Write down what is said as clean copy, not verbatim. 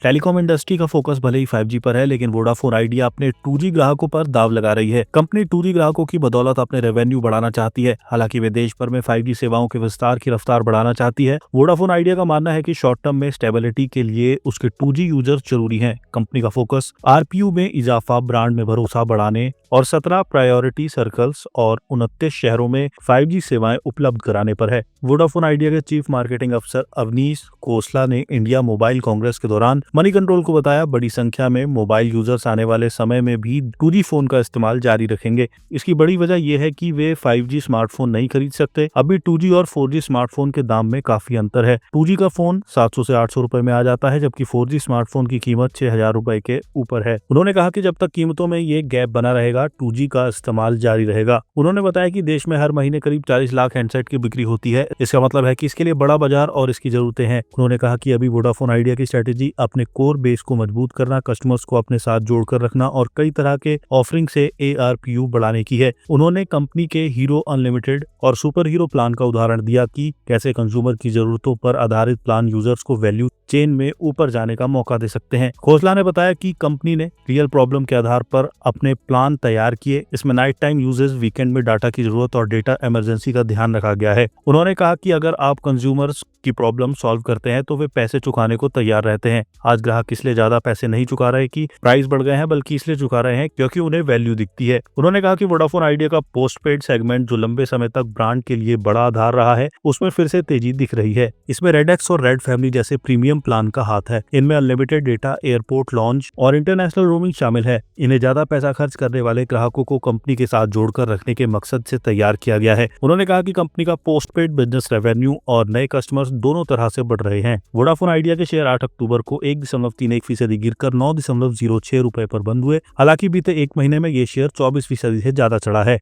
Telecom industry का focus भले ही 5G पर है, लेकिन वोडाफोन आइडिया अपने 2G ग्राहकों पर दाव लगा रही है। कंपनी 2G ग्राहकों की बदौलत अपने रेवेन्यू बढ़ाना चाहती है। हालांकि वे देश भर में 5G सेवाओं के विस्तार की रफ्तार बढ़ाना चाहती है। वोडाफोन आइडिया का मानना है कि शॉर्ट टर्म में स्टेबिलिटी के लिए उसके 2G यूजर्स जरूरी हैं। कंपनी का फोकस आरपीयू में इजाफा, ब्रांड में भरोसा बढ़ाने और 17 प्रायोरिटी सर्कल्स और 29 शहरों में 5G सेवाएं उपलब्ध कराने पर है। वोडाफोन आइडिया के चीफ मार्केटिंग अफसर अवनीश कोसला ने इंडिया मोबाइल कांग्रेस के दौरान मनी कंट्रोल को बताया, बड़ी संख्या में मोबाइल यूजर्स आने वाले समय में भी 2G फोन का इस्तेमाल जारी रखेंगे। इसकी बड़ी वजह यह है कि वे 5G स्मार्टफोन नहीं खरीद सकते। अभी 2G और 4G स्मार्टफोन के दाम में काफी अंतर है। 2G का फोन 700 से 800 रुपए में आ जाता है, जबकि 4G स्मार्टफोन की कीमत 6000 रुपए के ऊपर है। उन्होंने कहा कि जब तक कीमतों में ये गैप बना रहेगा, 2G का इस्तेमाल जारी रहेगा। उन्होंने बताया कि देश में हर महीने करीब 40 लाख हैंडसेट की बिक्री होती है। इसका मतलब है कि इसके लिए बड़ा बाजार और इसकी जरूरतें हैं। उन्होंने कहा कि अभी वोडाफोन आइडिया की स्ट्रेटेजी अपने कोर बेस को मजबूत करना, कस्टमर्स को अपने साथ जोड़कर रखना और कई तरह के ऑफरिंग से ARPU बढ़ाने की है। उन्होंने कंपनी के हीरो अनलिमिटेड और सुपर हीरो प्लान का उदाहरण दिया कि कैसे कंज्यूमर की जरूरतों पर आधारित प्लान यूजर्स को वैल्यू चेन में ऊपर जाने का मौका दे सकते हैं। खोसला ने बताया कि कंपनी ने रियल प्रॉब्लम के आधार पर अपने प्लान तैयार किए। इसमें नाइट टाइम यूजेस, वीकेंड में डाटा की जरूरत और डेटा इमरजेंसी का ध्यान रखा गया है। उन्होंने कहा कि अगर आप कंज्यूमर्स की प्रॉब्लम सॉल्व करते हैं तो वे पैसे चुकाने को तैयार रहते हैं। आज ग्राहक इसलिए ज्यादा पैसे नहीं चुका रहे कि प्राइस बढ़ गए हैं, बल्कि इसलिए चुका रहे हैं क्योंकि उन्हें वैल्यू दिखती है। उन्होंने कहा कि वोडाफोन आइडिया का पोस्ट पेड सेगमेंट, जो लंबे समय तक ब्रांड के लिए बड़ा आधार रहा है, उसमें फिर से तेजी दिख रही है। इसमें रेड एक्स और रेड फैमिली जैसे प्रीमियम प्लान का हाथ है। इनमें अनलिमिटेड डेटा, एयरपोर्ट लॉन्च और इंटरनेशनल रोमिंग शामिल है। इन्हें ज्यादा पैसा खर्च करने वाले ग्राहकों को कंपनी के साथ जोड़कर रखने के मकसद से तैयार किया गया है। उन्होंने कहा कि कंपनी का पोस्ट पेड बिजनेस रेवेन्यू और नए कस्टमर्स दोनों तरह से बढ़ रहे हैं। वोडाफोन आइडिया के शेयर 8 अक्टूबर को 1.31% गिरकर 9.06 रुपए पर बंद हुए। हालांकि बीते एक महीने में ये शेयर 24% से ज्यादा चढ़ा है।